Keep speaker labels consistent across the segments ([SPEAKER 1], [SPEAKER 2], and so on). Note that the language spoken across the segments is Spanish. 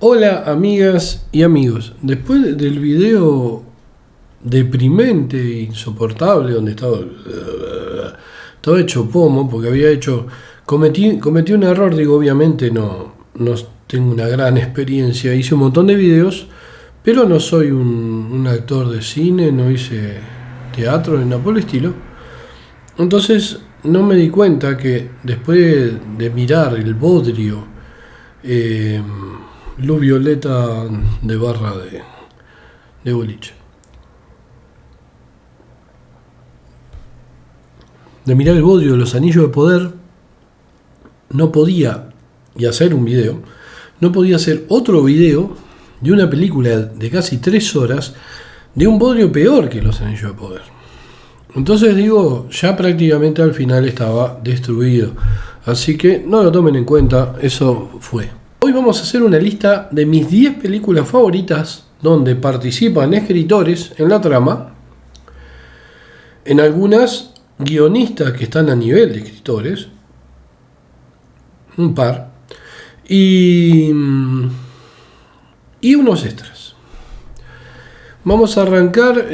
[SPEAKER 1] Hola amigas y amigos, después del video deprimente e insoportable donde estaba hecho pomo porque cometí un error, digo, obviamente no tengo una gran experiencia, hice un montón de videos, pero no soy un actor de cine, no hice teatro ni nada por el estilo, entonces no me di cuenta que después de mirar el bodrio, luz violeta de barra de boliche, de mirar el bodrio de los anillos de poder, no podía, y hacer un video, no podía hacer otro video de una película de casi 3 horas de un bodrio peor que los anillos de poder. Entonces digo, ya prácticamente al final estaba destruido, así que no lo tomen en cuenta, eso fue. Hoy vamos a hacer una lista de mis 10 películas favoritas donde participan escritores en la trama, en algunas guionistas que están a nivel de escritores, un par, y unos extras. Vamos a arrancar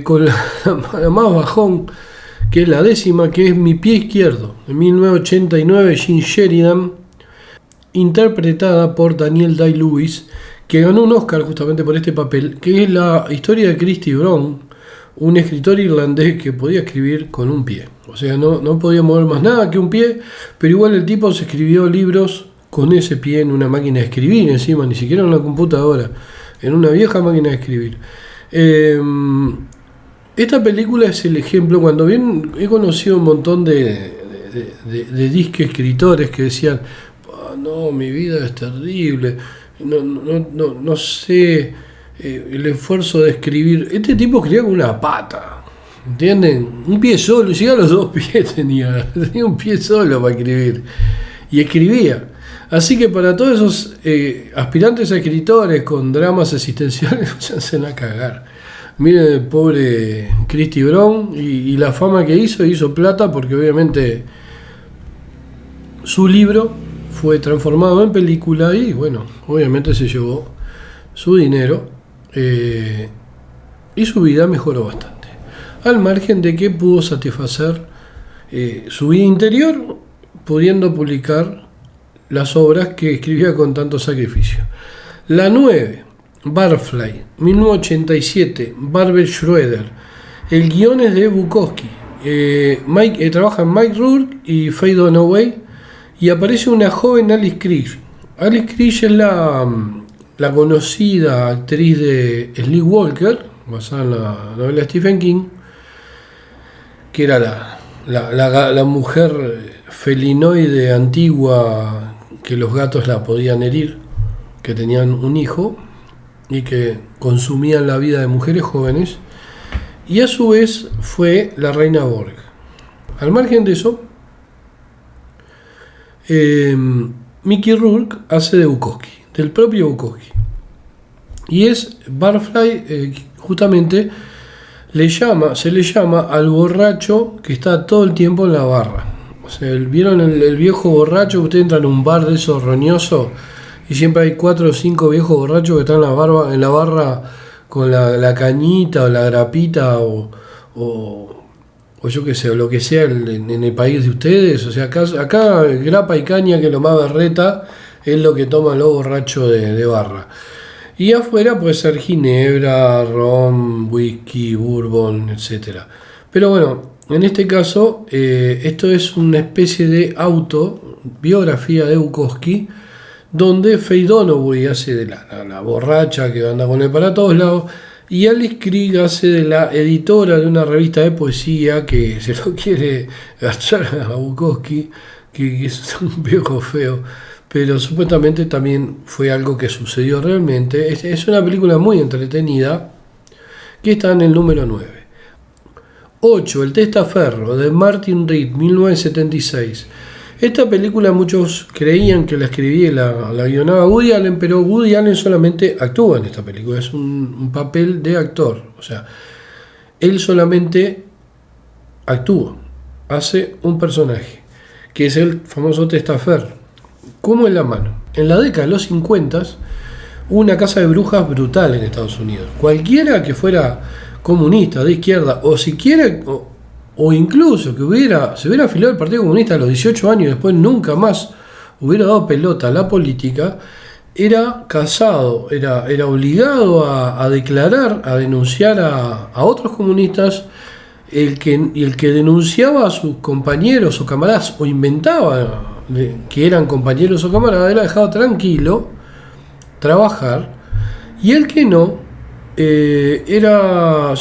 [SPEAKER 1] con la más bajón, que es la 10ª, que es Mi pie izquierdo, de 1989, Jean Sheridan, interpretada por Daniel Day-Lewis, que ganó un Oscar justamente por este papel, que es la historia de Christy Brown, un escritor irlandés que podía escribir con un pie. O sea, no podía mover más nada que un pie, pero igual el tipo se escribió libros con ese pie en una máquina de escribir encima, ni siquiera en una computadora, en una vieja máquina de escribir. Esta película es el ejemplo, cuando bien he conocido un montón de disque escritores que decían, no, mi vida es terrible, no sé, el esfuerzo de escribir. Este tipo escribía con una pata, ¿entienden? Un pie solo, llegaba a los 2 pies, tenía un pie solo para escribir, y escribía. Así que para todos esos aspirantes a escritores con dramas existenciales, váyanse a cagar. Miren el pobre Christy Brown y la fama que hizo plata, porque obviamente su libro fue transformado en película y bueno, obviamente se llevó su dinero y su vida mejoró bastante, al margen de que pudo satisfacer su vida interior, pudiendo publicar las obras que escribía con tanto sacrificio. La 9, Barfly, 1987, Barbet Schroeder. El guion es de Bukowski. Trabajan Mike Rourke y Faye Dunaway, y aparece una joven Alice Krige. Alice Krige es la conocida actriz de Sleepwalker, basada en la novela de Stephen King, que era la mujer felinoide antigua que los gatos la podían herir, que tenían un hijo y que consumían la vida de mujeres jóvenes, y a su vez fue la reina Borg. Al margen de eso, Mickey Rourke hace de Bukowski, del propio Bukowski, y es Barfly. Justamente se le llama al borracho que está todo el tiempo en la barra. O sea, ¿vieron el viejo borracho? Usted entra en un bar de esos roñosos y siempre hay 4 o 5 viejos borrachos que están en la barra con la cañita o la grapita o yo qué sé, o lo que sea en el país de ustedes. O sea, acá grapa y caña, que lo más berreta, es lo que toman los borrachos de barra. Y afuera puede ser ginebra, ron, whisky, bourbon, etc. Pero bueno, en este caso, esto es una especie de autobiografía de Bukowski, donde Faye Dunaway hace de la borracha que anda con él para todos lados, y Alice Krige hace de la editora de una revista de poesía que se lo quiere agachar a Bukowski, que es un viejo feo, pero supuestamente también fue algo que sucedió realmente. Es una película muy entretenida que está en el número 9. 8, El testaferro, de Martin Reed, 1976. Esta película muchos creían que la escribía y la guionaba Woody Allen, pero Woody Allen solamente actúa en esta película, es un papel de actor, o sea, él solamente actúa, hace un personaje, que es el famoso testaferro. ¿Cómo es la mano? En la década de los 50 una casa de brujas brutal en Estados Unidos. Cualquiera que fuera comunista, de izquierda, o siquiera, o incluso que se hubiera afiliado al Partido Comunista a los 18 años y después nunca más hubiera dado pelota a la política, era casado, era obligado a declarar, a denunciar a otros comunistas. El que denunciaba a sus compañeros o camaradas o inventaba que eran compañeros o camaradas era dejado tranquilo trabajar, y el que no era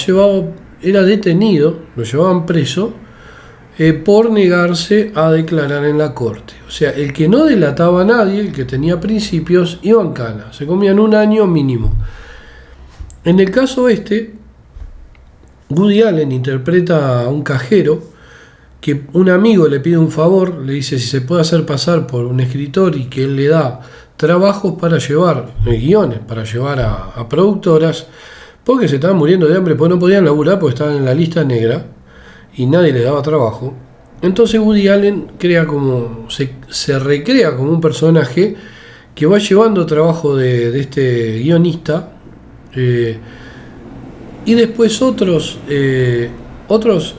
[SPEAKER 1] detenido, lo llevaban preso por negarse a declarar en la corte. O sea, el que no delataba a nadie, el que tenía principios, iba en cana, se comían un año mínimo. En el caso Woody Allen interpreta a un cajero que un amigo le pide un favor, le dice si se puede hacer pasar por un escritor y que él le da trabajos para llevar, guiones para llevar a productoras, porque se estaban muriendo de hambre, porque no podían laburar porque estaban en la lista negra y nadie les daba trabajo. Entonces Woody Allen se recrea como un personaje que va llevando trabajo de este guionista, y después otros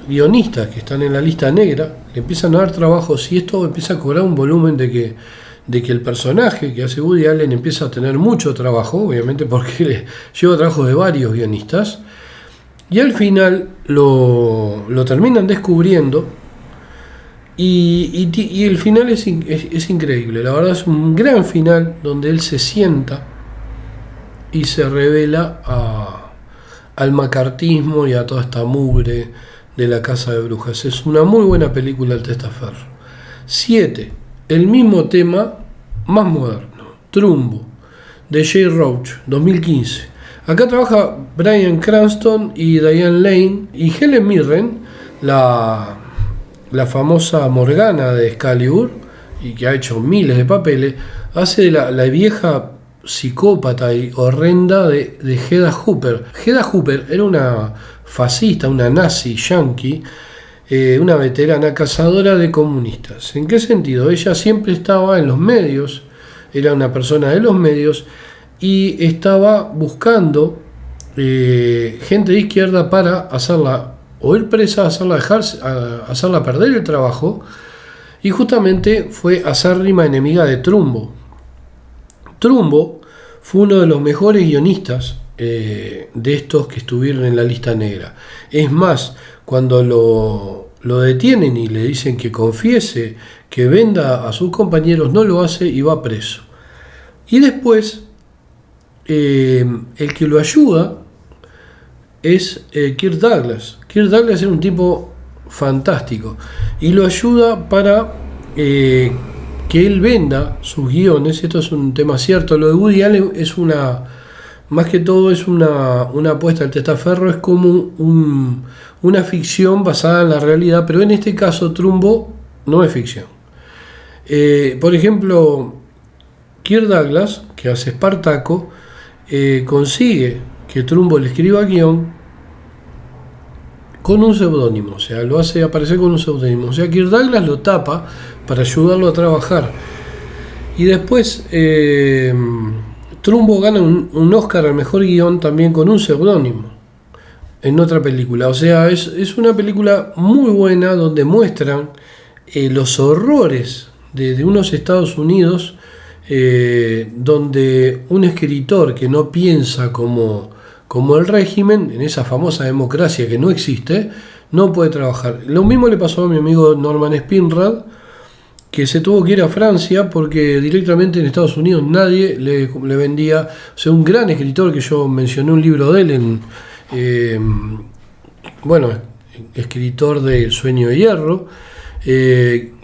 [SPEAKER 1] guionistas que están en la lista negra le empiezan a dar trabajos, y esto empieza a cobrar un volumen de que el personaje que hace Woody Allen empieza a tener mucho trabajo, obviamente porque le lleva trabajo de varios guionistas, y al final lo terminan descubriendo, y el final es increíble. La verdad es un gran final donde él se sienta y se revela al macartismo y a toda esta mugre de la casa de brujas. Es una muy buena película, El Testaferro. 7. El mismo tema, más moderno, Trumbo, de Jay Roach, 2015. Acá trabaja Bryan Cranston y Diane Lane, y Helen Mirren, la famosa Morgana de Excalibur, y que ha hecho miles de papeles, hace de la vieja psicópata y horrenda de Hedda Hooper. Hedda Hooper era una fascista, una nazi yankee, una veterana cazadora de comunistas. ¿En qué sentido? Ella siempre estaba en los medios, era una persona de los medios, y estaba buscando gente de izquierda para hacerla o ir presa, hacerla perder el trabajo, y justamente fue acérrima enemiga de Trumbo. Trumbo fue uno de los mejores guionistas de estos que estuvieron en la lista negra. Es más, cuando lo detienen y le dicen que confiese, que venda a sus compañeros, no lo hace y va preso. Y después, el que lo ayuda es Kirk Douglas. Kirk Douglas era un tipo fantástico y lo ayuda para que él venda sus guiones. Esto es un tema cierto. Lo de Woody Allen es más que todo es una apuesta al testaferro, es como una ficción basada en la realidad, pero en este caso Trumbo no es ficción. Por ejemplo, Kirk Douglas, que hace Espartaco, consigue que Trumbo le escriba guión con un seudónimo, o sea, lo hace aparecer con un seudónimo. O sea, Kirk Douglas lo tapa para ayudarlo a trabajar. Y después Trumbo gana un Oscar al mejor guión también con un seudónimo en otra película. O sea, es una película muy buena donde muestran los horrores de unos Estados Unidos donde un escritor que no piensa como el régimen, en esa famosa democracia que no existe, no puede trabajar. Lo mismo le pasó a mi amigo Norman Spinrad, que se tuvo que ir a Francia porque directamente en Estados Unidos nadie le vendía. O sea, un gran escritor, que yo mencioné un libro de él escritor de El Sueño de Hierro,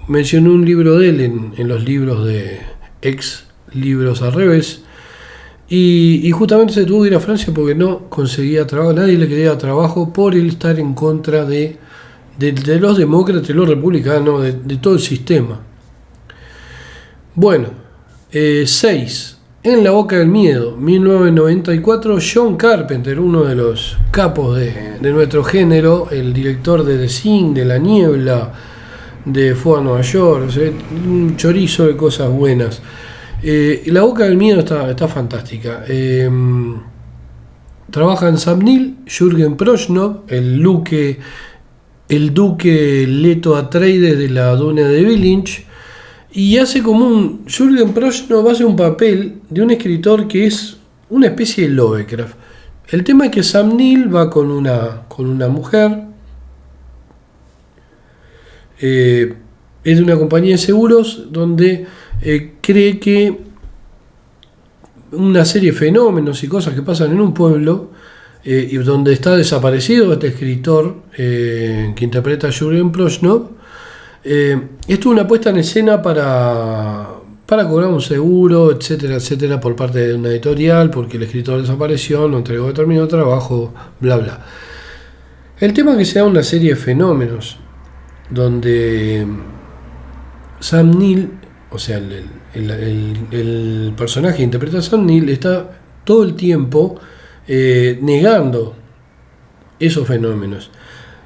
[SPEAKER 1] mencioné un libro de él en los libros de ex libros al revés, y justamente se tuvo que ir a Francia porque no conseguía trabajo, nadie le quería trabajo por el estar en contra de los demócratas, de los republicanos, de todo el sistema. Bueno, 6. En la boca del miedo, 1994, John Carpenter, uno de los capos de nuestro género, el director de The Thing, de La Niebla, de Fue a Nueva York, o sea, un chorizo de cosas buenas. La Boca del Miedo está fantástica. Trabaja en Sam Neill, Jürgen Prochnow, el duque Leto Atreides de la Duna de Billinch, y hace como Jürgen Prochnow hace un papel de un escritor que es una especie de Lovecraft. El tema es que Sam Neill va con una mujer, es de una compañía de seguros donde cree que una serie de fenómenos y cosas que pasan en un pueblo, y donde está desaparecido este escritor que interpreta a Jürgen Prochnow. Esto es una puesta en escena para cobrar un seguro, etcétera, etcétera, por parte de una editorial, porque el escritor desapareció, no entregó determinado trabajo, bla, bla. El tema es que se da una serie de fenómenos donde Sam Neill, o sea, el personaje que interpreta a Sam Neill, está todo el tiempo negando esos fenómenos.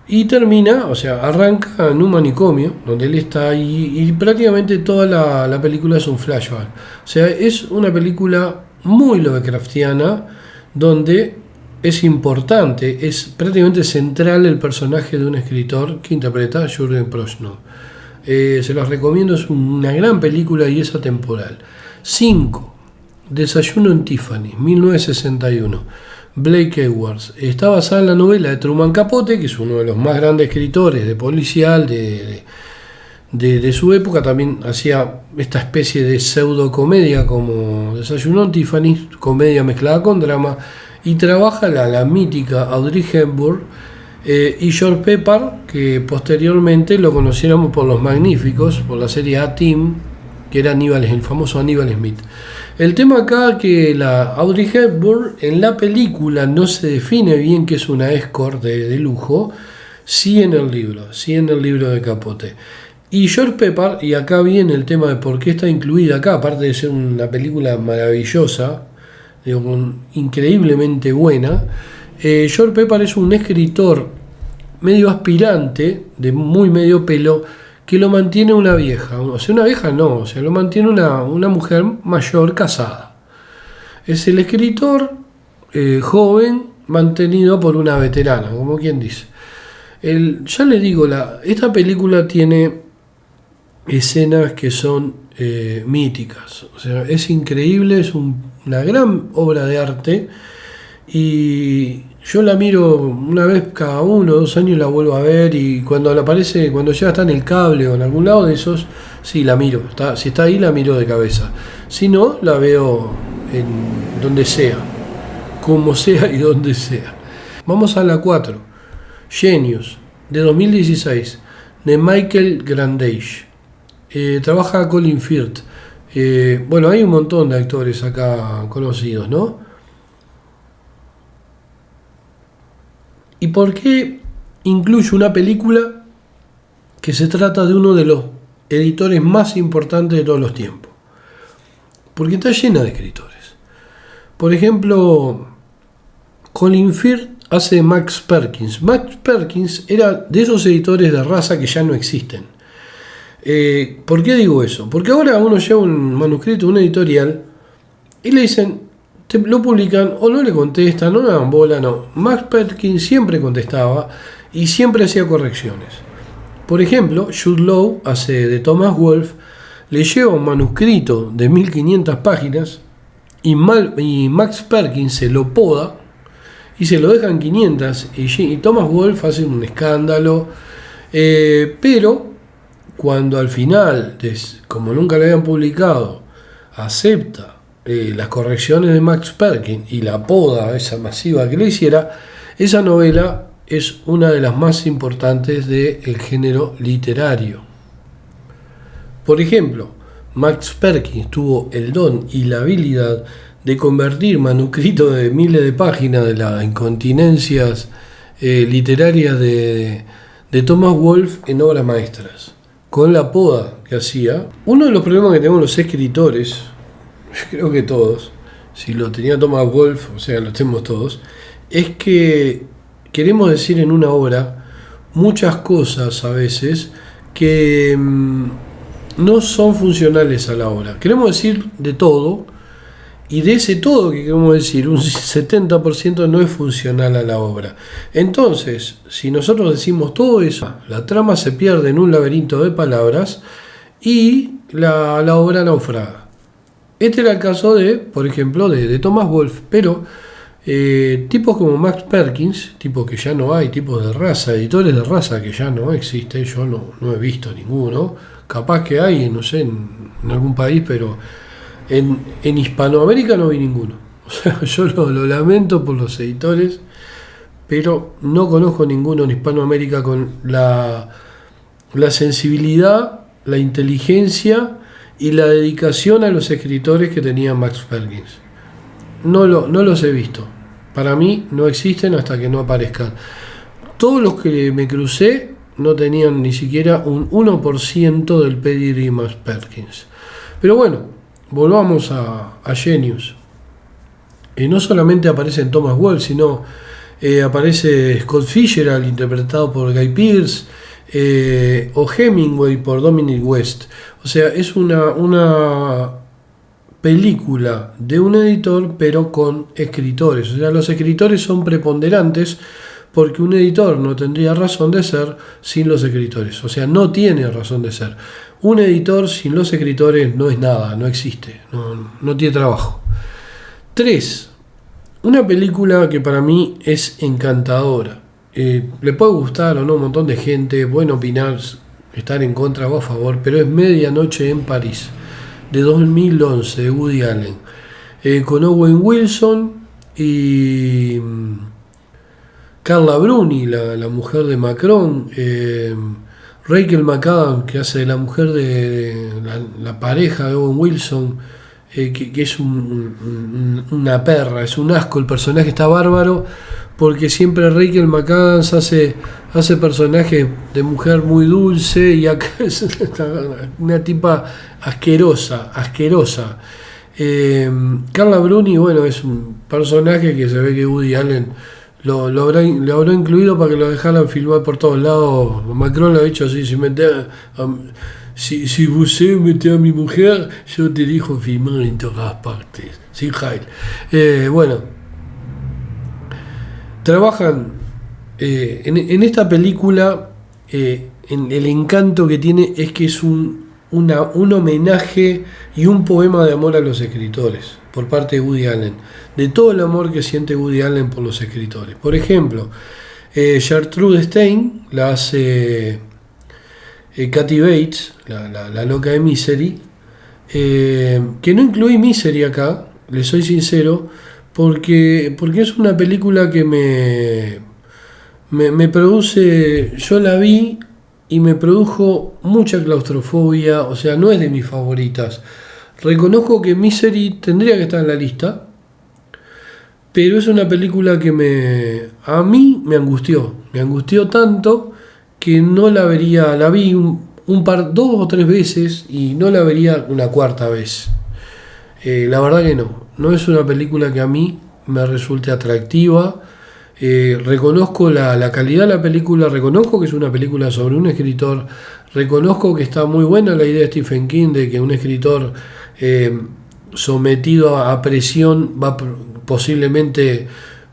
[SPEAKER 1] Y termina, o sea, arranca en un manicomio, donde él está ahí, y prácticamente toda la película es un flashback. O sea, es una película muy Lovecraftiana, donde es importante, es prácticamente central el personaje de un escritor que interpreta a Jürgen Prochnow. Se los recomiendo, es una gran película y es atemporal. 5. Desayuno en Tiffany, 1961. Blake Edwards. Está basada en la novela de Truman Capote, que es uno de los más grandes escritores de policial de su época. También hacía esta especie de pseudo comedia como Desayuno en Tiffany, comedia mezclada con drama, y trabaja la mítica Audrey Hepburn y George Pepper, que posteriormente lo conociéramos por Los Magníficos, por la serie A-Team, que era el famoso Aníbal Smith. El tema acá que la Audrey Hepburn en la película no se define bien que es una escort de lujo, sí en el libro de Capote. Y George Pepper, y acá viene el tema de por qué está incluida acá, aparte de ser una película maravillosa, increíblemente buena. George Pepper es un escritor medio aspirante, de muy medio pelo, que lo mantiene una vieja, o sea, una vieja no, o sea, lo mantiene una mujer mayor casada. Es el escritor joven mantenido por una veterana, como quien dice. Ya le digo, esta película tiene escenas que son míticas, o sea, es increíble, es una gran obra de arte, y yo la miro una vez cada 1 o 2 años, la vuelvo a ver, y cuando ya está en el cable o en algún lado de esos, sí la miro. Si está ahí, la miro de cabeza. Si no, la veo en donde sea, como sea y donde sea. Vamos a la 4. Genius, de 2016, de Michael Grandage. Trabaja Colin Firth. Bueno, hay un montón de actores acá conocidos, ¿no? ¿Y por qué incluyo una película que se trata de uno de los editores más importantes de todos los tiempos? Porque está llena de escritores. Por ejemplo, Colin Firth hace de Max Perkins. Max Perkins era de esos editores de raza que ya no existen. ¿Por qué digo eso? Porque ahora uno lleva un manuscrito, una editorial, y le dicen, lo publican o no le contestan, no le dan bola, no. Max Perkins siempre contestaba y siempre hacía correcciones. Por ejemplo, Jude Law hace de Thomas Wolfe, le lleva un manuscrito de 1500 páginas y Max Perkins se lo poda y se lo deja en 500, y Thomas Wolfe hace un escándalo, pero cuando al final, como nunca le habían publicado, acepta las correcciones de Max Perkins y la poda esa masiva que le hiciera, esa novela es una de las más importantes del género literario. Por ejemplo, Max Perkins tuvo el don y la habilidad de convertir manuscritos de miles de páginas de las incontinencias literarias de Thomas Wolfe en obras maestras, con la poda que hacía. Uno de los problemas que tenemos los escritores, creo que todos, si lo tenía Thomas Wolfe, o sea, lo tenemos todos, es que queremos decir en una obra muchas cosas a veces que no son funcionales a la obra. Queremos decir de todo, y de ese todo que queremos decir, un 70% no es funcional a la obra. Entonces, si nosotros decimos todo eso, la trama se pierde en un laberinto de palabras y la obra naufraga. Este era el caso de, por ejemplo, de Thomas Wolfe, pero tipos como Max Perkins, tipos que ya no hay, tipos de raza, editores de raza que ya no existen, yo no he visto ninguno, capaz que hay, no sé, en algún país, pero en Hispanoamérica no vi ninguno. O sea, yo lo lamento por los editores, pero no conozco ninguno en Hispanoamérica con la sensibilidad, la inteligencia y la dedicación a los escritores que tenía Max Perkins. No los he visto. Para mí no existen hasta que no aparezcan. Todos los que me crucé no tenían ni siquiera un 1% del pedigree Max Perkins. Pero bueno, volvamos a Genius. No solamente aparece en Thomas Wolfe, sino aparece Scott Fitzgerald, interpretado por Guy Pearce, o Hemingway por Dominic West. O sea, es una película de un editor, pero con escritores. O sea, los escritores son preponderantes porque un editor no tendría razón de ser sin los escritores. O sea, no tiene razón de ser. Un editor sin los escritores no es nada, no existe, no tiene trabajo. 3. Una película que para mí es encantadora. Le puede gustar o no a un montón de gente, pueden opinar, estar en contra o a favor, pero es Medianoche en París, de 2011, de Woody Allen, con Owen Wilson y Carla Bruni, la mujer de Macron, Rachel McAdams, que hace de la mujer de la pareja de Owen Wilson, que es una perra, es un asco, el personaje está bárbaro, porque siempre Rachel McAdams hace personajes de mujer muy dulce, y acá es una tipa asquerosa. Carla Bruni, bueno, es un personaje que se ve que Woody Allen lo habrá incluido para que lo dejaran filmar por todos lados. Macron lo ha dicho así: si usted mete a mi mujer, yo te dejo filmar en todas partes, sin Jail. Bueno, trabajan en esta película. En el encanto que tiene es que es un homenaje y un poema de amor a los escritores por parte de Woody Allen, de todo el amor que siente Woody Allen por los escritores. Por ejemplo, Gertrude Stein la hace Kathy Bates, la loca de Misery, que no incluí Misery acá, le soy sincero, porque es una película que me produce, yo la vi y me produjo mucha claustrofobia, o sea, no es de mis favoritas. Reconozco que Misery tendría que estar en la lista, pero es una película que a mí me angustió tanto que no la vería, la vi dos o tres veces y no la vería una cuarta vez. La verdad que no es una película que a mí me resulte atractiva. Reconozco la calidad de la película, reconozco que es una película sobre un escritor, reconozco que está muy buena la idea de Stephen King de que un escritor sometido a presión posiblemente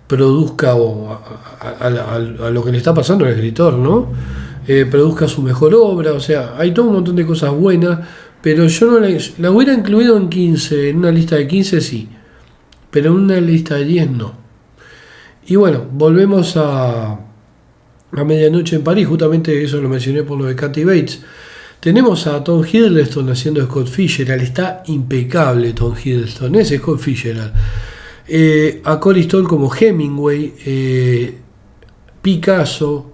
[SPEAKER 1] produzca a lo que le está pasando al escritor, ¿no? Produzca su mejor obra. O sea, hay todo un montón de cosas buenas, pero yo no la hubiera incluido en 15, en una lista de 15 sí, pero en una lista de 10 no. Y bueno, volvemos a Medianoche en París, justamente eso lo mencioné por lo de Kathy Bates. Tenemos a Tom Hiddleston haciendo Scott Fitzgerald, está impecable Tom Hiddleston, es Scott Fitzgerald. A Corey Stoll como Hemingway, Picasso,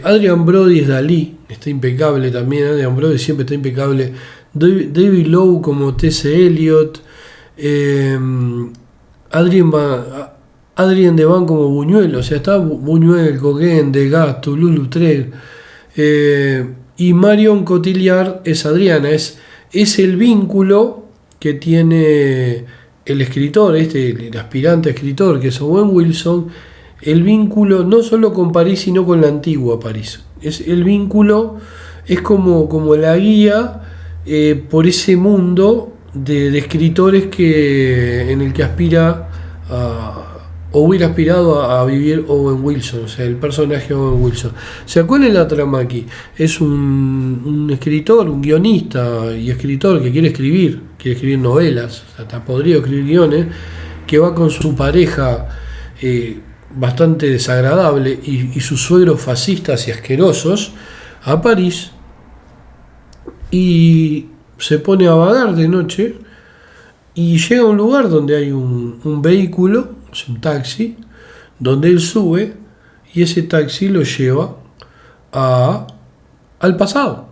[SPEAKER 1] Adrian Brody es Dalí, está impecable también, Adrian Brody siempre está impecable. David Lowe como T.C. Eliot, Adrien Devane como Buñuel, o sea, está Buñuel, Gauguin, Degas, Toulouse-Lautrec, y Marion Cotillard es Adriana, es el vínculo que tiene el escritor, el aspirante a escritor, que es Owen Wilson, el vínculo no solo con París, sino con la antigua París. Es el vínculo, es como la guía por ese mundo de escritores en el que aspira o hubiera aspirado a vivir Owen Wilson, o sea, el personaje Owen Wilson. O sea, ¿cuál es la trama aquí? Es un escritor, un guionista y escritor que quiere escribir novelas, o sea, está podrido escribir guiones, que va con su pareja bastante desagradable y sus suegros fascistas y asquerosos a París, y se pone a vagar de noche y llega a un lugar donde hay un vehículo, es un taxi, donde él sube y ese taxi lo lleva al pasado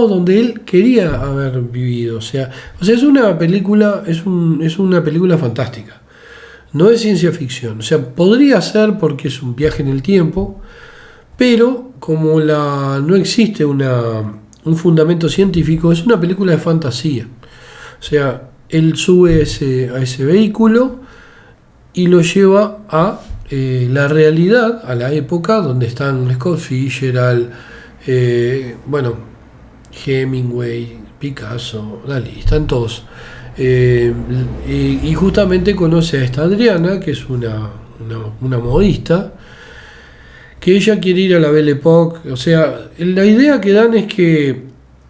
[SPEAKER 1] donde él quería haber vivido. O sea, es una película, es una película fantástica. No es ciencia ficción. O sea, podría ser porque es un viaje en el tiempo, pero como no existe un fundamento científico, es una película de fantasía. O sea, él sube a ese vehículo y lo lleva a la realidad, a la época donde están Scott Fitzgerald, Hemingway, Picasso, Dalí, están todos. Y justamente conoce a esta Adriana, que es una modista, que ella quiere ir a la Belle Époque. O sea, la idea que dan es que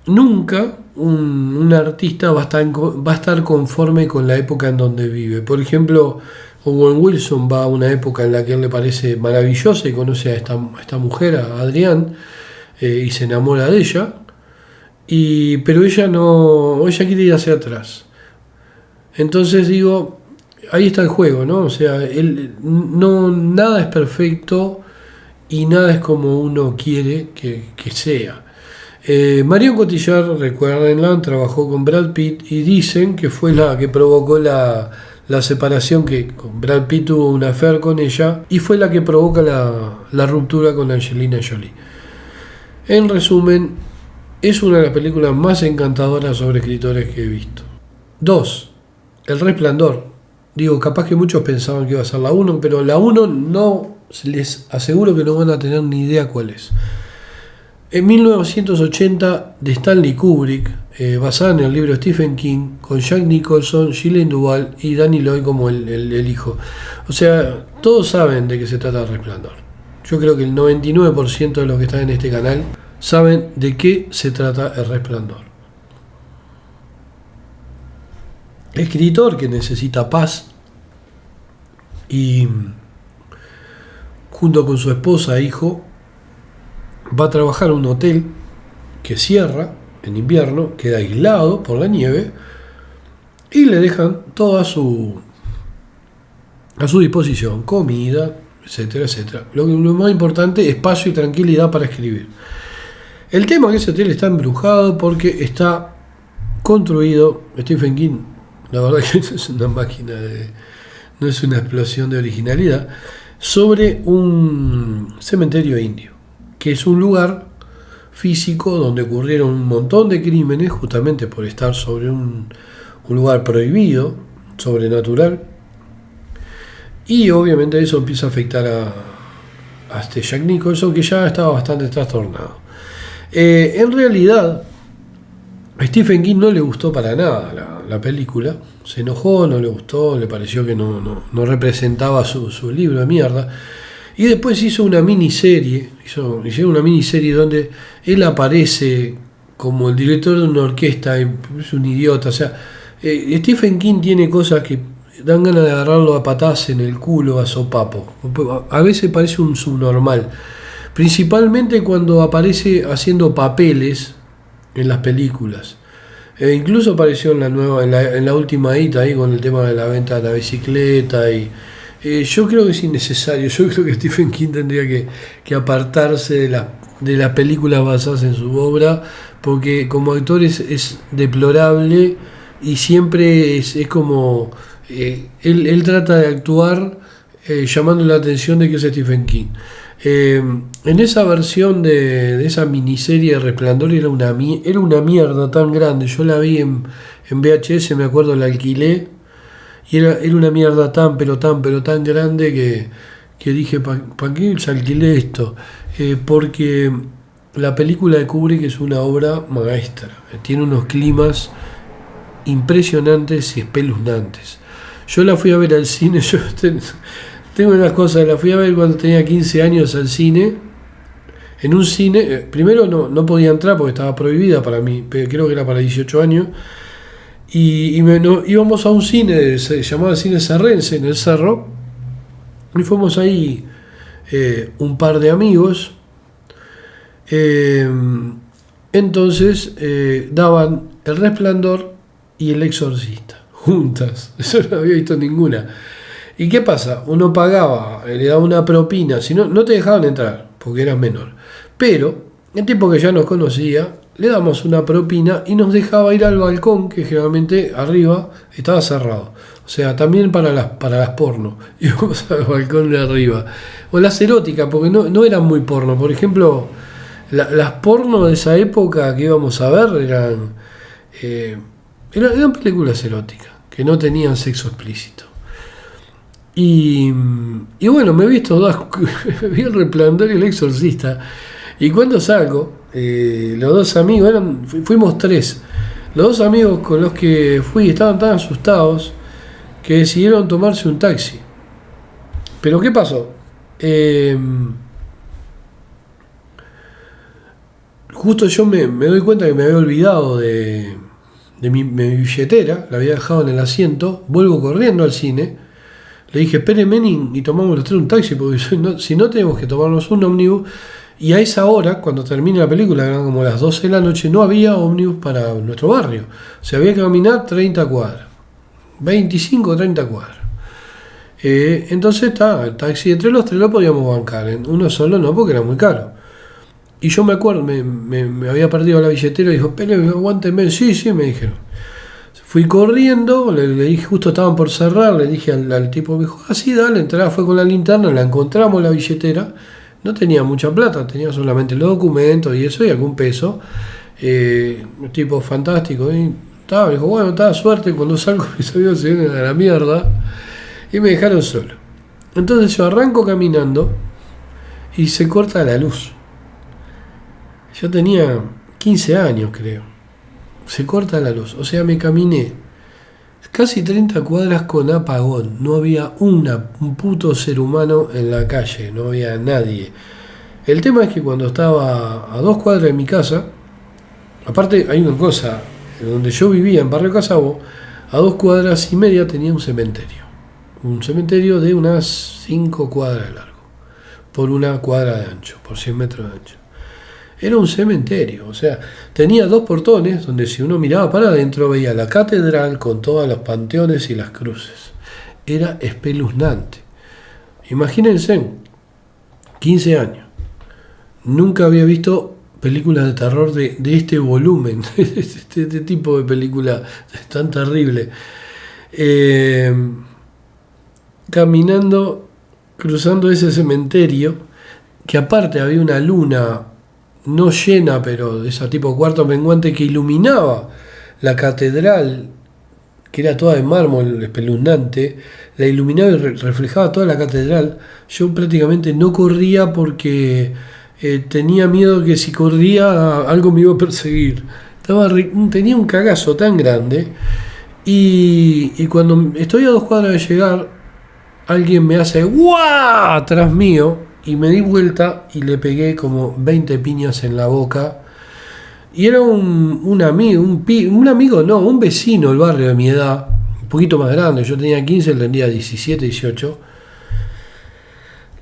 [SPEAKER 1] nunca un artista va a estar conforme con la época en donde vive. Por ejemplo, Owen Wilson va a una época en la que a él le parece maravillosa y conoce a esta mujer, a Adrienne, y se enamora de ella, pero ella quiere ir hacia atrás. Entonces digo, ahí está el juego, ¿no? O sea, nada es perfecto y nada es como uno quiere que sea. Marion Cotillard, recuérdenla, trabajó con Brad Pitt y dicen que fue la que provocó la separación, que con Brad Pitt tuvo una affair con ella y fue la que provoca la ruptura con Angelina Jolie. En resumen, es una de las películas más encantadoras sobre escritores que he visto. 2. El Resplandor. Digo, capaz que muchos pensaban que iba a ser la 1, pero la 1 no, les aseguro que no van a tener ni idea cuál es. En 1980, de Stanley Kubrick, basada en el libro de Stephen King, con Jack Nicholson, Shelley Duvall y Danny Lloyd como el hijo. O sea, todos saben de qué se trata El Resplandor. Yo creo que el 99% de los que están en este canal saben de qué se trata El Resplandor. Escritor que necesita paz y junto con su esposa e hijo va a trabajar en un hotel que cierra en invierno, queda aislado por la nieve y le dejan todo a su disposición, comida, etcétera, etcétera. Lo más importante, espacio y tranquilidad para escribir. El tema es que ese hotel está embrujado porque está construido, Stephen King, la verdad que es una máquina no es una explosión de originalidad, sobre un cementerio indio, que es un lugar físico donde ocurrieron un montón de crímenes justamente por estar sobre un lugar prohibido, sobrenatural, y obviamente eso empieza a afectar a este Jack Nicholson, que ya estaba bastante trastornado. En realidad a Stephen King no le gustó para nada la película, se enojó, no le gustó, le pareció que no representaba su libro de mierda. Y después hizo una miniserie, hicieron una miniserie donde él aparece como el director de una orquesta, y es un idiota. O sea, Stephen King tiene cosas que dan ganas de agarrarlo a patadas en el culo, a sopapo. A veces parece un subnormal, principalmente cuando aparece haciendo papeles en las películas. Incluso apareció en la última hita ahí con el tema de la venta de la bicicleta y yo creo que es innecesario. Yo creo que Stephen King tendría que apartarse de las películas basadas en su obra, porque como actor es deplorable y siempre es como él trata de actuar llamando la atención de que es Stephen King. En esa versión de esa miniserie de Resplandor era una mierda tan grande. Yo la vi en VHS, me acuerdo, la alquilé. Y era una mierda tan grande que dije, ¿para qué alquilé esto? Porque la película de Kubrick es una obra maestra. Tiene unos climas impresionantes y espeluznantes. Yo la fui a ver al cine, tengo unas cosas, la fui a ver cuando tenía 15 años al cine, en un cine, primero no podía entrar porque estaba prohibida para mí, pero creo que era para 18 años, íbamos a un cine, se llamaba Cine Serrense, en el Cerro, y fuimos ahí un par de amigos. Entonces daban El Resplandor y El Exorcista juntas. Eso no había visto ninguna. ¿Y qué pasa? Uno pagaba, le daba una propina, si no te dejaban entrar porque eras menor. Pero el tipo que ya nos conocía, le damos una propina y nos dejaba ir al balcón, que generalmente arriba estaba cerrado. O sea, también para las porno. Íbamos al balcón de arriba. O las eróticas, porque no eran muy porno. Por ejemplo, las porno de esa época que íbamos a ver eran películas eróticas, que no tenían sexo explícito. Y bueno, me he visto vi El Resplandor y El Exorcista. Y cuando salgo, los dos amigos, fuimos tres, los dos amigos con los que fui estaban tan asustados que decidieron tomarse un taxi. Pero ¿qué pasó? Justo yo me doy cuenta que me había olvidado de mi billetera, la había dejado en el asiento, vuelvo corriendo al cine, le dije, espéreme y tomamos los tres un taxi, porque si no tenemos que tomarnos un ómnibus, y a esa hora, cuando termine la película, eran como las 12 de la noche, no había ómnibus para nuestro barrio, o sea, había que caminar 30 cuadras, 25 o 30 cuadras. Entonces el taxi entre los tres lo podíamos bancar, en uno solo no, porque era muy caro. Y yo me acuerdo, me había perdido la billetera y dijo, Pele, aguánteme. Sí, me dijeron. Fui corriendo, le dije, justo estaban por cerrar, le dije al tipo, me dijo, sí, dale, entraba, fue con la linterna, la encontramos la billetera, no tenía mucha plata, tenía solamente los documentos y eso y algún peso. Un tipo fantástico, y me dijo, bueno, suerte, cuando salgo mis amigos se vienen a la mierda, y me dejaron solo. Entonces yo arranco caminando y se corta la luz. Yo tenía 15 años, creo. Se corta la luz. O sea, me caminé casi 30 cuadras con apagón. No había un puto ser humano en la calle. No había nadie. El tema es que cuando estaba a 2 cuadras de mi casa, aparte hay una cosa, donde yo vivía en Barrio Casabo, a 2 cuadras y media tenía un cementerio. Un cementerio de unas 5 cuadras de largo, por 1 cuadra de ancho, por 100 metros de ancho. Era un cementerio, o sea, tenía 2 portones donde si uno miraba para adentro veía la catedral con todos los panteones y las cruces. Era espeluznante. Imagínense, 15 años. Nunca había visto películas de terror de este volumen, este tipo de película tan terrible. Caminando, cruzando ese cementerio, que aparte había una luna no llena, pero de ese tipo cuarto menguante que iluminaba la catedral, que era toda de mármol espeluznante, la iluminaba y reflejaba toda la catedral. Yo prácticamente no corría porque tenía miedo que si corría algo me iba a perseguir. Tenía un cagazo tan grande y cuando estoy a 2 cuadras de llegar, alguien me hace ¡guau! Atrás mío. Y me di vuelta y le pegué como 20 piñas en la boca. Y era un vecino del barrio de mi edad, un poquito más grande. Yo tenía 15, él tenía 17, 18.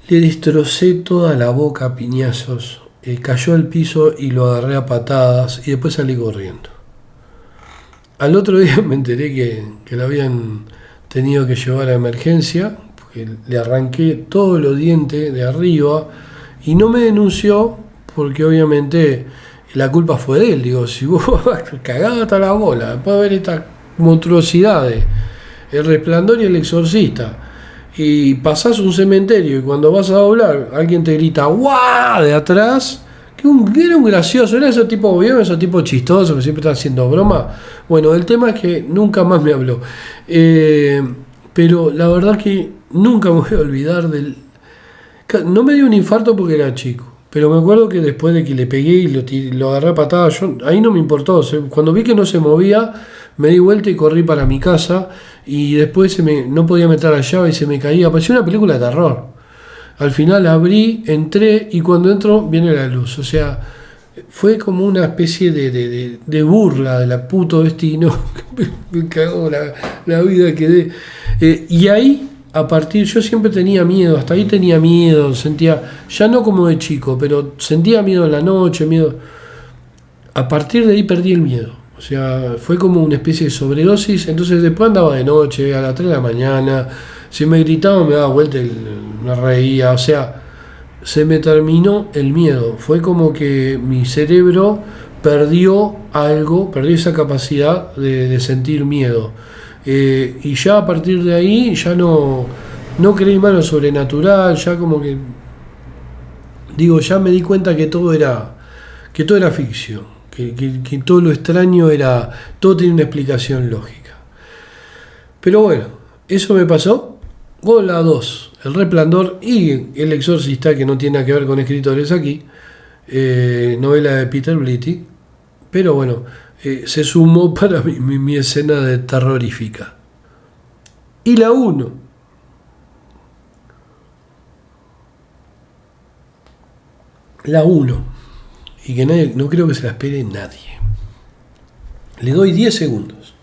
[SPEAKER 1] Le destrocé toda la boca a piñazos. Cayó al piso y lo agarré a patadas y después salí corriendo. Al otro día me enteré que lo habían tenido que llevar a emergencia. Le arranqué todos los dientes de arriba y no me denunció porque obviamente la culpa fue de él. Digo, si vos cagado hasta la bola, después de ver estas monstruosidades, El Resplandor y El Exorcista, y pasás un cementerio y cuando vas a doblar alguien te grita ¡guau! De atrás, que era un gracioso, era ese tipo, ¿vieron? Ese tipo chistoso que siempre está haciendo broma. Bueno, el tema es que nunca más me habló. Pero la verdad que nunca me voy a olvidar no me dio un infarto porque era chico, Pero me acuerdo que después de que le pegué y lo agarré a patadas, ahí no me importó. Cuando vi que no se movía, me di vuelta y corrí para mi casa. Y después no podía meter la llave y se me caía. Parecía una película de terror. Al final abrí, entré y cuando entro viene la luz. O sea, fue como una especie de burla de la puto destino. Me cagó la vida que dé. Y ahí, a partir, yo siempre tenía miedo, hasta ahí tenía miedo, sentía, ya no como de chico, pero sentía miedo en la noche, miedo. A partir de ahí perdí el miedo. O sea, fue como una especie de sobredosis. Entonces después andaba de noche, a las 3 de la mañana. Si me gritaban me daba vuelta y me reía. O sea, se me terminó el miedo. Fue como que mi cerebro perdió algo, perdió esa capacidad de sentir miedo. Y ya a partir de ahí ya no creí más en lo sobrenatural, ya como que digo, ya me di cuenta que todo era ficción, que todo lo extraño todo tiene una explicación lógica. Pero bueno, eso me pasó con la 2, El Resplandor y El Exorcista, que no tiene nada que ver con escritores aquí, novela de Peter Blatty, pero bueno, se sumó para mi escena de terrorífica. Y la 1. La 1. Y que no creo que se la espere nadie. Le doy 10 segundos.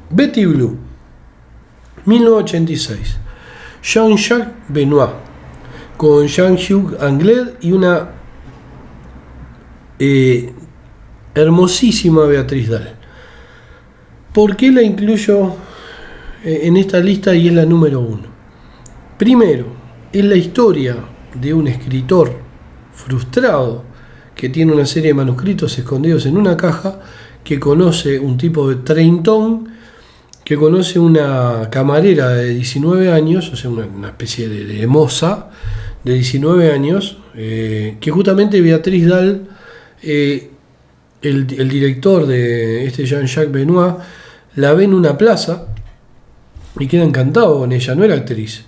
[SPEAKER 1] Betty Blue, 1986. Jean-Jacques Benoit, con Jean-Hugh Anglais y una hermosísima Beatriz Dalle. ¿Por qué la incluyo en esta lista y es la número 1? Primero, es la historia de un escritor frustrado que tiene una serie de manuscritos escondidos en una caja, que conoce un tipo de treintón, que conoce una camarera de 19 años, o sea, una especie de moza de 19 años, que justamente Beatriz Dalle, el director de este Jean-Jacques Benoit, la ve en una plaza y queda encantado con ella, no era actriz.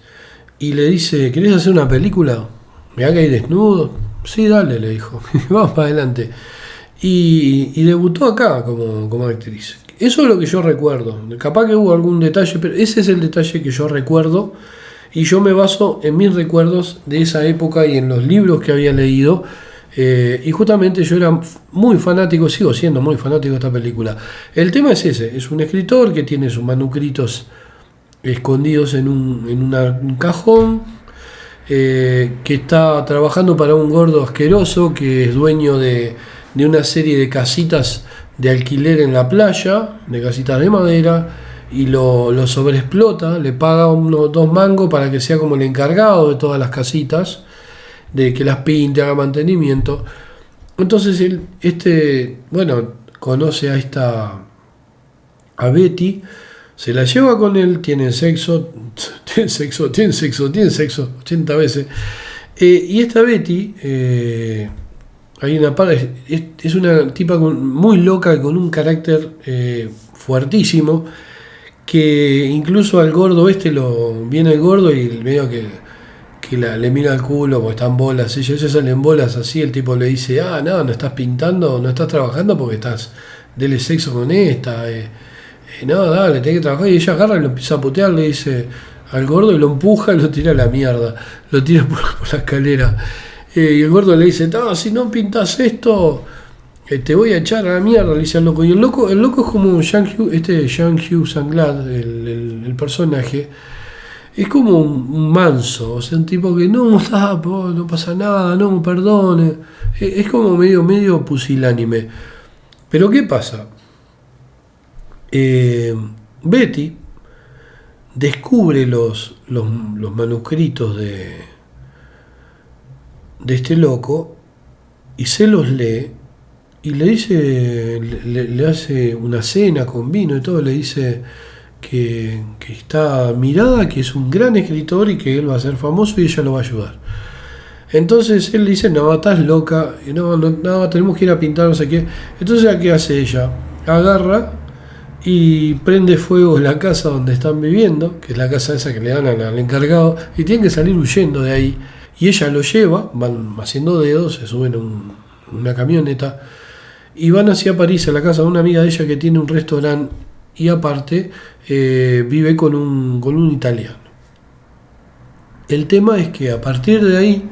[SPEAKER 1] Y le dice, ¿querés hacer una película? Mirá que hay desnudo. Sí, dale, le dijo. Vamos para adelante. Y debutó acá como actriz. Eso es lo que yo recuerdo. Capaz que hubo algún detalle, pero ese es el detalle que yo recuerdo. Y yo me baso en mis recuerdos de esa época y en los libros que había leído. Y justamente yo era muy fanático, sigo siendo muy fanático de esta película. El tema es ese, es un escritor que tiene sus manuscritos escondidos en un cajón, que está trabajando para un gordo asqueroso que es dueño de una serie de casitas de alquiler en la playa, de casitas de madera, y lo sobreexplota, le paga unos 2 mangos para que sea como el encargado de todas las casitas, de que las pinte, haga mantenimiento. Entonces conoce a Betty, se la lleva con él, tienen sexo 80 veces. Y esta Betty, hay una parte, es una tipa muy loca, con un carácter fuertísimo, que incluso al gordo viene el gordo y medio que le mira el culo porque están bolas, ellos salen bolas así, el tipo le dice, no estás pintando, no estás trabajando porque dele sexo con esta, no, dale, tenés que trabajar. Y ella agarra y lo empieza a putear, le dice al gordo y lo empuja y lo tira a la mierda, lo tira por la escalera. Y el gordo le dice, si no pintas esto, te voy a echar a la mierda, le dice al loco. Y el loco es como Jean-Hugh Anglais, el personaje, es como un manso, o sea, un tipo que no pasa nada, no, perdone. Es como medio pusilánime. Pero ¿qué pasa? Betty descubre los manuscritos de este loco y se los lee y le dice, le hace una cena con vino y todo, le dice que está mirada, que es un gran escritor y que él va a ser famoso y ella lo va a ayudar. Entonces él dice, no, estás loca, y no, tenemos que ir a pintar, no sé qué. Entonces, ¿qué hace ella? Agarra y prende fuego la casa donde están viviendo, que es la casa esa que le dan al encargado, y tienen que salir huyendo de ahí. Y ella lo lleva, van haciendo dedos, se suben a una camioneta, y van hacia París, a la casa de una amiga de ella que tiene un restaurante, y aparte vive con un italiano. El tema es que a partir de ahí,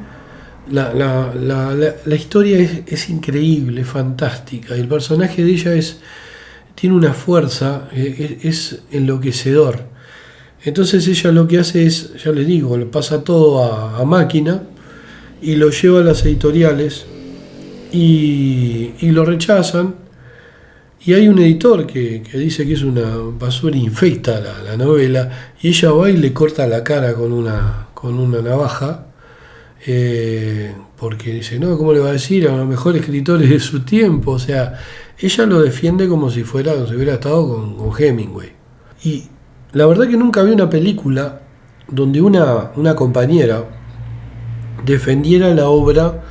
[SPEAKER 1] la historia es increíble, es fantástica, y el personaje de ella tiene una fuerza, es enloquecedor. Entonces ella lo que hace es, ya les digo, le pasa todo a máquina y lo lleva a las editoriales y lo rechazan. Y hay un editor que dice que es una basura infecta la novela, y ella va y le corta la cara con una navaja, porque dice, no, ¿cómo le va a decir a los mejores escritores de su tiempo? O sea, ella lo defiende como si hubiera estado con Hemingway. Y la verdad que nunca vi una película donde una compañera defendiera la obra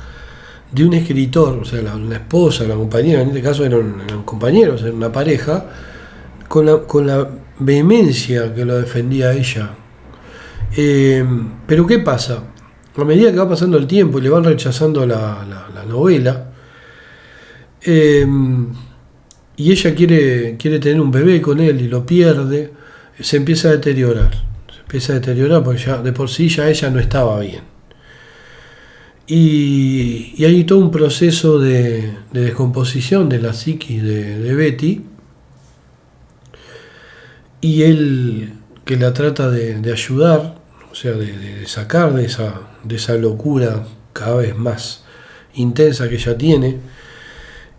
[SPEAKER 1] de un escritor, o sea, la esposa, la compañera, en este caso eran compañeros, era una pareja, con la vehemencia que lo defendía ella. Pero ¿qué pasa? A medida que va pasando el tiempo y le van rechazando la novela, y ella quiere tener un bebé con él y lo pierde, se empieza a deteriorar. Se empieza a deteriorar porque ya de por sí ya ella no estaba bien. Y hay todo un proceso de descomposición de la psiquis de Betty, y él que la trata de ayudar, o sea, de sacar de esa locura cada vez más intensa que ella tiene.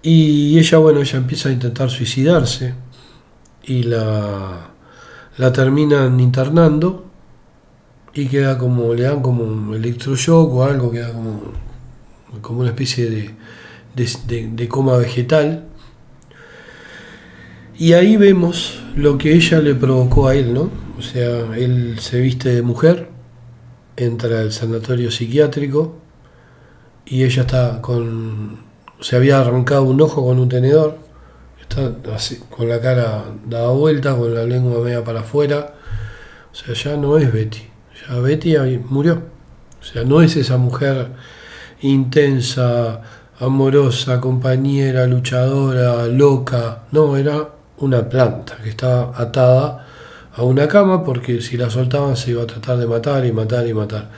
[SPEAKER 1] Y ella empieza a intentar suicidarse y la terminan internando y le dan como un electroshock o algo, queda como una especie de coma vegetal. Y ahí vemos lo que ella le provocó a él, ¿no? O sea, él se viste de mujer, entra al sanatorio psiquiátrico y ella se había arrancado un ojo con un tenedor, está así, con la cara dada vuelta, con la lengua media para afuera. O sea, ya no es Betty, ya Betty ahí murió. O sea, no es esa mujer intensa, amorosa, compañera, luchadora, loca. No, era una planta que estaba atada a una cama porque si la soltaban se iba a tratar de matar y matar y matar.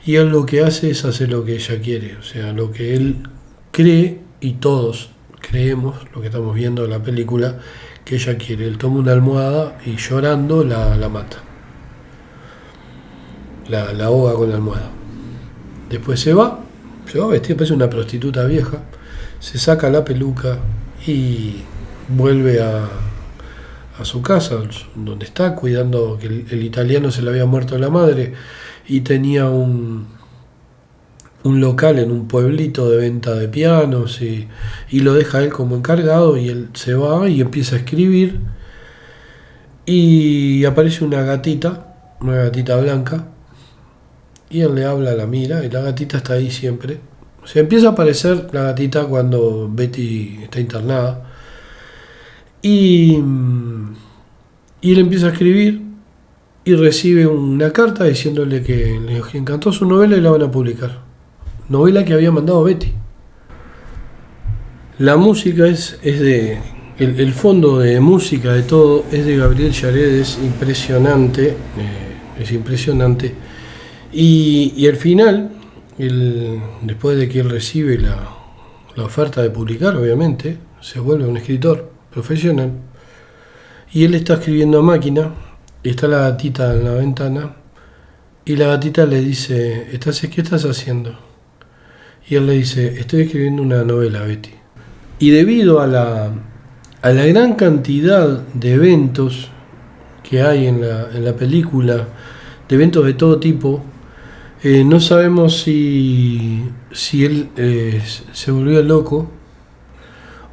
[SPEAKER 1] Y él lo que hace es hacer lo que ella quiere, o sea, lo que él cree, y todos creemos, lo que estamos viendo en la película, que ella quiere. Él toma una almohada y llorando la mata. La ahoga con la almohada. Después se va vestida, parece una prostituta vieja, se saca la peluca y vuelve a su casa, donde está cuidando, que el italiano se le había muerto la madre y tenía un local en un pueblito de venta de pianos, y lo deja él como encargado, y él se va y empieza a escribir, y aparece una gatita blanca, y él le habla, la mira, y la gatita está ahí siempre. O sea, empieza a aparecer la gatita cuando Betty está internada, y él empieza a escribir y recibe una carta diciéndole que le encantó su novela y la van a publicar. Novela que había mandado Betty. La música es de... El fondo de música de todo es de Gabriel Yared, es impresionante. Y al final, después de que él recibe la oferta de publicar, obviamente, se vuelve un escritor profesional. Y él está escribiendo a máquina, y está la gatita en la ventana, y la gatita le dice, ¿qué estás haciendo? Y él le dice, estoy escribiendo una novela, Betty. Y debido a la gran cantidad de eventos que hay en la película, de eventos de todo tipo, no sabemos si él se volvió loco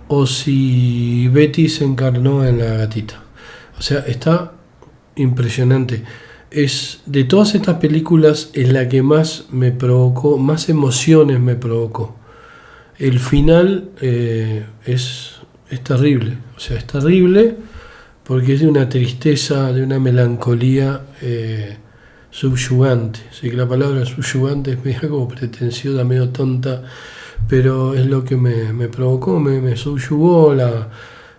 [SPEAKER 1] o si Betty se encarnó en la gatita. O sea, está impresionante. es de todas estas películas es la que más me provocó, más emociones me provocó. El final es terrible, o sea, es terrible porque es de una tristeza, de una melancolía subyugante. Sé que la palabra subyugante es medio como pretenciosa, medio tonta, pero es lo que me provocó, me subyugó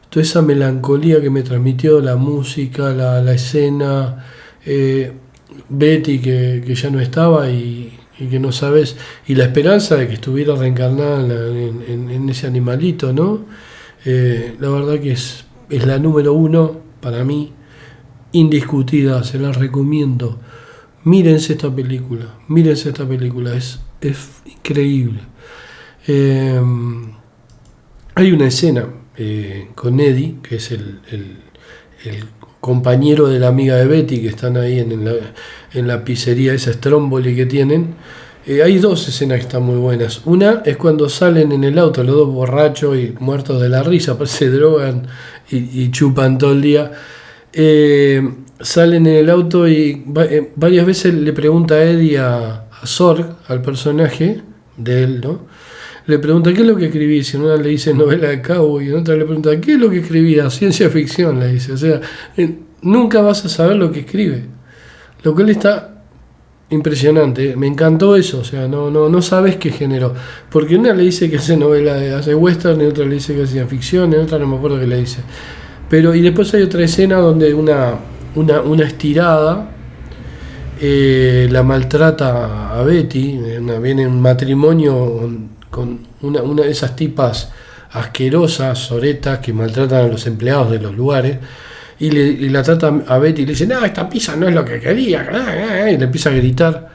[SPEAKER 1] toda esa melancolía que me transmitió la música, la escena, Betty que ya no estaba y que no sabes, y la esperanza de que estuviera reencarnada en ese animalito, ¿no? La verdad que es la número uno para mí, indiscutida, se la recomiendo. Mírense esta película, es increíble. Hay una escena con Eddie, que es el compañero de la amiga de Betty, que están ahí en la pizzería esa Stromboli que tienen. Hay dos escenas que están muy buenas. Una es cuando salen en el auto los dos borrachos y muertos de la risa, se drogan y chupan todo el día. Salen en el auto y varias veces le pregunta a Eddie a Sorg, al personaje de él, ¿no? Le pregunta qué es lo que escribís, y en una le dice novela de cowboy, y en otra le pregunta qué es lo que escribía, ciencia ficción, le dice. O sea, nunca vas a saber lo que escribe. Lo que él está impresionante, me encantó eso, o sea, no sabes qué género. Porque una le dice que hace novela, hace western, y otra le dice que hace ficción, y otra no me acuerdo qué le dice. Pero, y después hay otra escena donde una estirada la maltrata a Betty, viene un matrimonio con una de esas tipas asquerosas, soretas, que maltratan a los empleados de los lugares, y la trata a Betty y le dice, no, esta pizza no es lo que quería, y le empieza a gritar.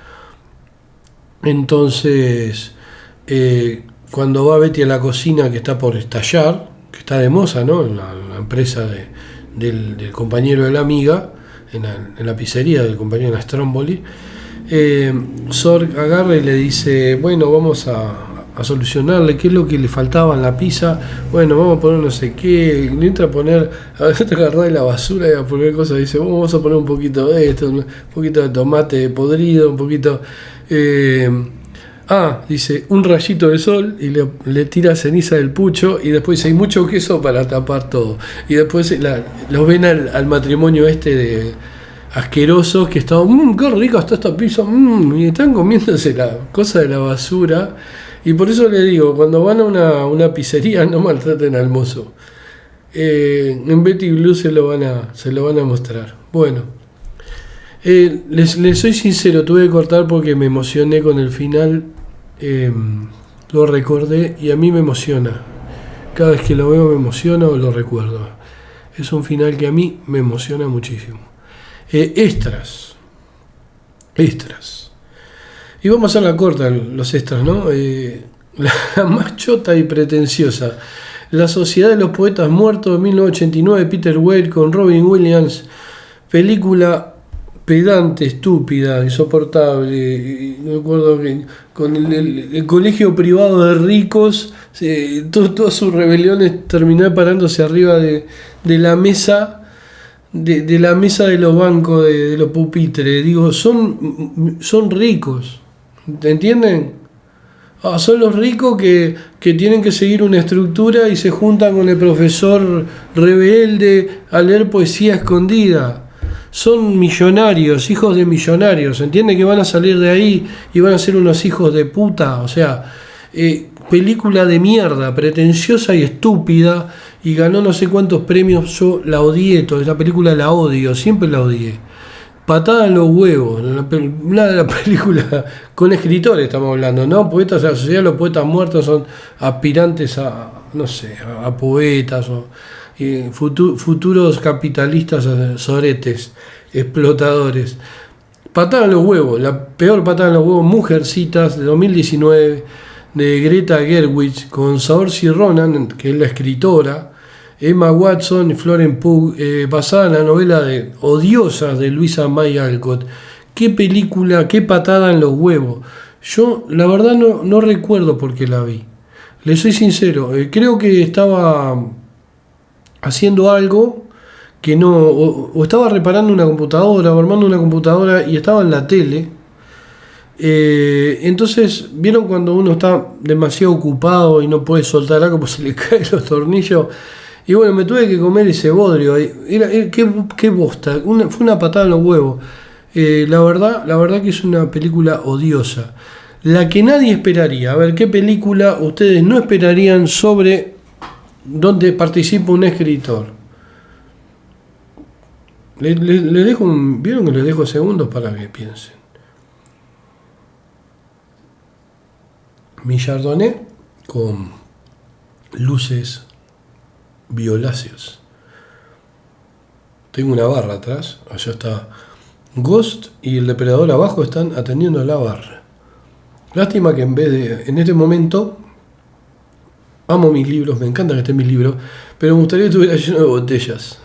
[SPEAKER 1] Entonces, cuando va Betty a la cocina, que está por estallar, que está de moza, ¿no? En la empresa del compañero de la amiga, en la pizzería del compañero de la Stromboli, Sorg agarra y le dice, bueno, vamos a solucionarle qué es lo que le faltaba en la pizza. Bueno, vamos a poner no sé qué, le entra a poner, a agarrar de la basura y a poner cosas, dice, vamos a poner un poquito de esto, un poquito de tomate podrido, un poquito, dice, un rayito de sol, y le tira ceniza del pucho, y después dice, hay mucho queso para tapar todo. Y después los ven al matrimonio de asquerosos que estaban, qué rico está esta pizza, y están comiéndose la cosa de la basura. Y por eso le digo, cuando van a una pizzería no maltraten al mozo. En Betty Blue se lo van a mostrar. Bueno, les soy sincero, tuve que cortar porque me emocioné con el final. Lo recordé y a mí me emociona. Cada vez que lo veo me emociona o lo recuerdo. Es un final que a mí me emociona muchísimo. Extras. Y vamos a hacer la corta, los extras, ¿no? La más chota y pretenciosa. La Sociedad de los Poetas Muertos de 1989, Peter Weir con Robin Williams. Película pedante, estúpida, insoportable. Me acuerdo que con el colegio privado de ricos, todas sus rebeliones terminaron parándose arriba de la mesa. De la mesa de los bancos, de los pupitres. Digo, son ricos. ¿Te entienden? Son los ricos que tienen que seguir una estructura y se juntan con el profesor rebelde a leer poesía escondida. Son millonarios, hijos de millonarios. ¿Entienden? Que van a salir de ahí y van a ser unos hijos de puta. O sea, película de mierda, pretenciosa y estúpida. Y ganó no sé cuántos premios. Yo la odié, toda esa película la odio, siempre la odié. Patada en los huevos, una de las películas con escritores estamos hablando, ¿no? Poetas, la Sociedad de los Poetas Muertos son aspirantes a, no sé, a poetas o futuros capitalistas soretes, explotadores. Patada en los huevos, la peor patada en los huevos, Mujercitas, de 2019, de Greta Gerwig, con Saoirse Ronan, que es la escritora, Emma Watson y Florence Pugh, basada en la novela de Odiosas de Louisa May Alcott. Qué película, qué patada en los huevos. Yo la verdad no recuerdo por qué la vi. Les soy sincero, creo que estaba haciendo algo que no, o estaba reparando una computadora o armando una computadora y estaba en la tele. Entonces, ¿vieron cuando uno está demasiado ocupado y no puede soltar algo pues se le caen los tornillos? Y bueno, me tuve que comer ese bodrio. Qué bosta, fue una patada en los huevos. La verdad que es una película odiosa. La que nadie esperaría. A ver, ¿qué película ustedes no esperarían sobre donde participa un escritor? Le dejo ¿vieron que les dejo segundos para que piensen? Mi Chardonnay con luces violáceos. Tengo una barra atrás, allá está Ghost y el depredador abajo están atendiendo a la barra. Lástima que en este momento, amo mis libros, me encanta que estén mis libros, pero me gustaría que estuviera lleno de botellas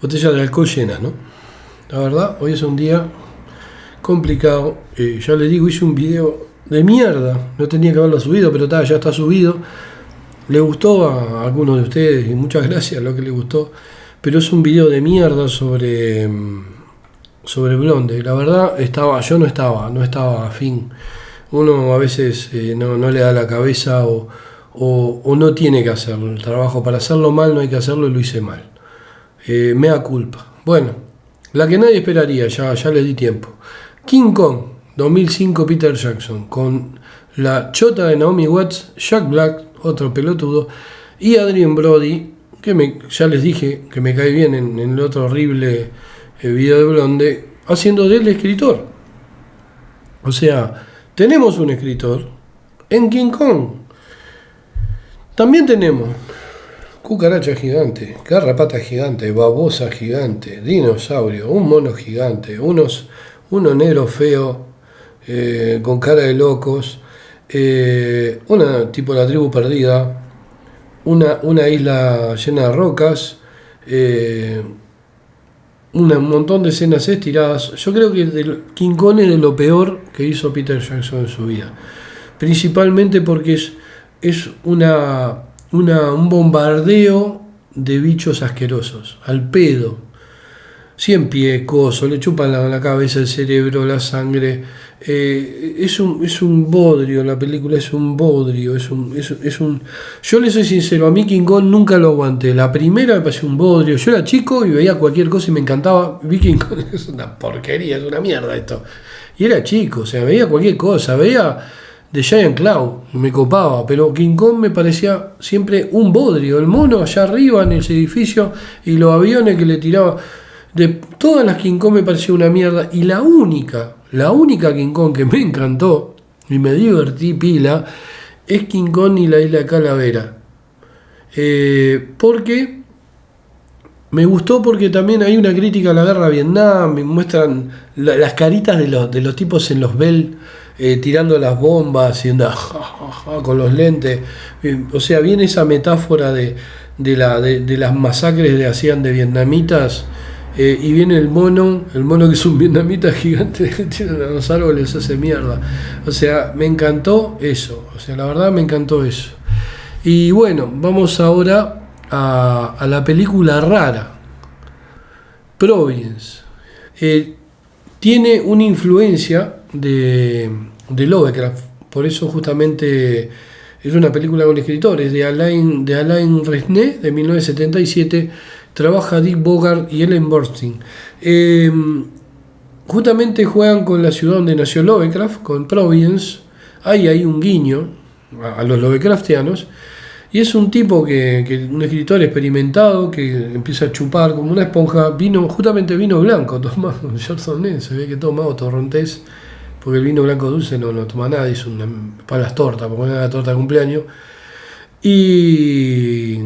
[SPEAKER 1] de alcohol llenas, ¿no? La verdad, hoy es un día complicado, ya les digo, hice un video de mierda, no tenía que haberlo subido, pero ya está subido. Le gustó a algunos de ustedes y muchas gracias a lo que les gustó, pero es un video de mierda sobre Blonde. La verdad yo no estaba afín. Uno a veces no le da la cabeza o no tiene que hacerlo. El trabajo para hacerlo mal no hay que hacerlo y lo hice mal. Me da culpa. Bueno, la que nadie esperaría, ya le di tiempo. King Kong 2005, Peter Jackson, con la chota de Naomi Watts, Jack Black, otro pelotudo, y Adrien Brody, que ya les dije que me cae bien en el otro horrible video de Blonde, haciendo de él escritor. O sea, tenemos un escritor en King Kong. También tenemos cucaracha gigante, garrapata gigante, babosa gigante, dinosaurio, un mono gigante, uno negro feo, con cara de locos, una tipo la tribu perdida, una isla llena de rocas, un montón de escenas estiradas. Yo creo que King Kong es de lo peor que hizo Peter Jackson en su vida, principalmente porque es un bombardeo de bichos asquerosos, al pedo. 100 pies, coso, le chupan la cabeza, el cerebro, la sangre. Es un bodrio, la película es un bodrio. Yo le soy sincero, a mí King Kong nunca lo aguanté. La primera me pareció un bodrio. Yo era chico y veía cualquier cosa y me encantaba. Vi King Kong, es una porquería, es una mierda esto. Y era chico, o sea, veía cualquier cosa, veía The Giant Claw y me copaba, pero King Kong me parecía siempre un bodrio. El mono allá arriba en ese edificio y los aviones que le tiraba. De todas las King Kong me pareció una mierda, y la única King Kong que me encantó y me divertí pila es King Kong y la isla Calavera, porque me gustó, porque también hay una crítica a la guerra de Vietnam, me muestran las caritas de los tipos en los Bell tirando las bombas y anda, con los lentes, o sea, viene esa metáfora de las masacres que hacían de vietnamitas. Y viene el mono que es un vietnamita gigante que tiene a los árboles, hace mierda. O sea, me encantó eso. O sea, la verdad me encantó eso. Y bueno, vamos ahora a la película rara, Providence. Tiene una influencia de Lovecraft. Por eso justamente es una película con escritores de Alain Resnais de 1977. Trabaja Dick Bogart y Ellen Burstyn. Justamente juegan con la ciudad donde nació Lovecraft, con Providence. Hay un guiño a los Lovecraftianos. Y es un tipo un escritor experimentado que empieza a chupar como una esponja vino blanco, tomado un Chardonnay, se ve que toma o torrontés, porque el vino blanco dulce no lo toma nadie, es para las tortas, porque era la torta de cumpleaños. Y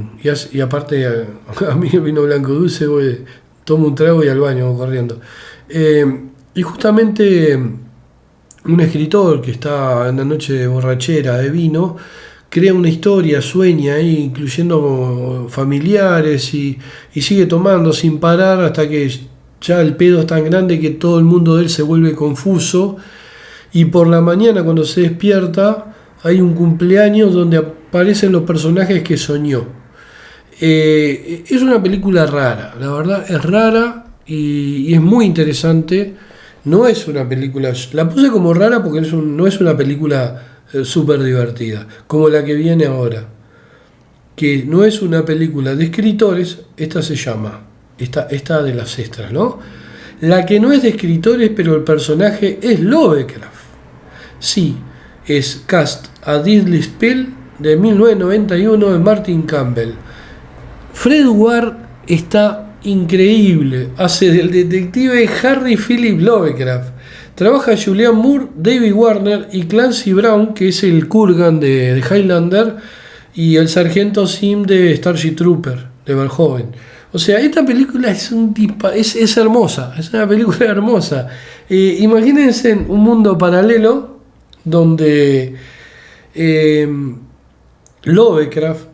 [SPEAKER 1] aparte, a mí el vino blanco dulce, tomo un trago y al baño voy corriendo. Y justamente un escritor que está en la noche de borrachera de vino, crea una historia, sueña ahí, incluyendo familiares, y sigue tomando sin parar hasta que ya el pedo es tan grande que todo el mundo de él se vuelve confuso, y por la mañana cuando se despierta hay un cumpleaños donde aparecen los personajes que soñó. Es una película rara, la verdad es rara y es muy interesante. No es una película, la puse como rara porque no es una película súper divertida, como la que viene ahora, que no es una película de escritores. Esta se llama, esta de las extras, ¿no? La que no es de escritores, pero el personaje es Lovecraft. Sí, es Cast a Deadly Spell de 1991 de Martin Campbell. Fred Ward está increíble, hace del detective Harry Philip Lovecraft. Trabaja Julianne Moore, David Warner y Clancy Brown, que es el Kurgan de Highlander, y el sargento Sim de Starship Trooper, de Verhoeven. O sea, esta película es hermosa, es una película hermosa. Imagínense un mundo paralelo donde Lovecraft,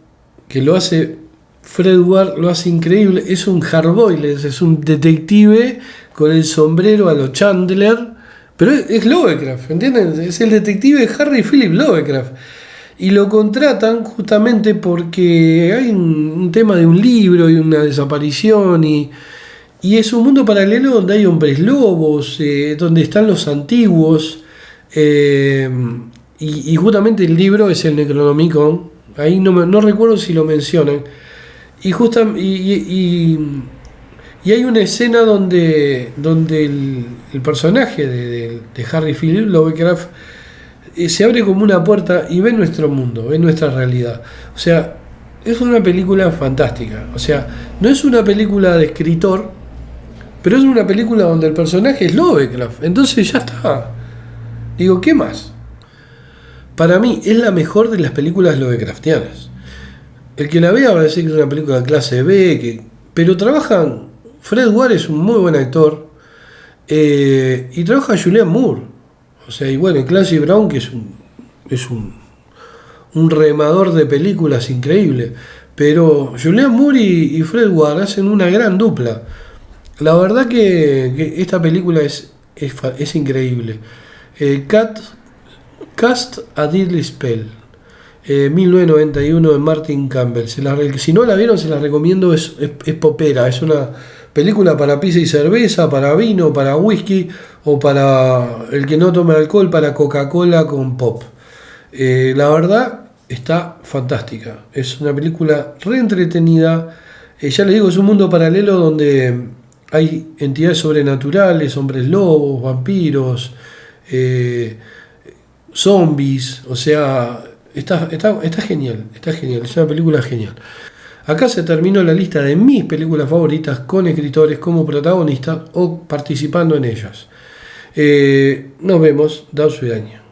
[SPEAKER 1] que lo hace Fred Ward, lo hace increíble, es un hardboiled, es un detective con el sombrero a lo Chandler, pero es Lovecraft, ¿entienden? Es el detective Harry Philip Lovecraft. Y lo contratan justamente porque hay un tema de un libro y una desaparición y es un mundo paralelo donde hay hombres lobos, donde están los antiguos, y justamente el libro es el Necronomicon. Ahí no recuerdo si lo mencionan. Y hay una escena donde el personaje de Harry Philip Lovecraft se abre como una puerta y ve nuestro mundo, ve nuestra realidad. O sea, es una película fantástica. O sea, no es una película de escritor, pero es una película donde el personaje es Lovecraft. Entonces ya está. Digo, ¿qué más? Para mí es la mejor de las películas Lovecraftianas. El que la vea va a decir que es una película de clase B, pero trabajan. Fred Ward es un muy buen actor, y trabaja Julianne Moore. O sea, y bueno, Clancy Brown, que es un remador de películas increíble. Pero Julianne Moore y Fred Ward hacen una gran dupla. La verdad que esta película es increíble. Cast a Deadly Spell, 1991 de Martin Campbell. Si no la vieron, se la recomiendo. Es popera, es una película para pizza y cerveza, para vino, para whisky, o para el que no toma alcohol, para Coca-Cola con pop. La verdad está fantástica. Es una película re entretenida. Ya les digo, es un mundo paralelo donde hay entidades sobrenaturales, hombres lobos, vampiros, zombies. O sea, está genial, está genial. Es una película genial. Acá se terminó la lista de mis películas favoritas con escritores como protagonistas o participando en ellas. Nos vemos, Dao Suedaña.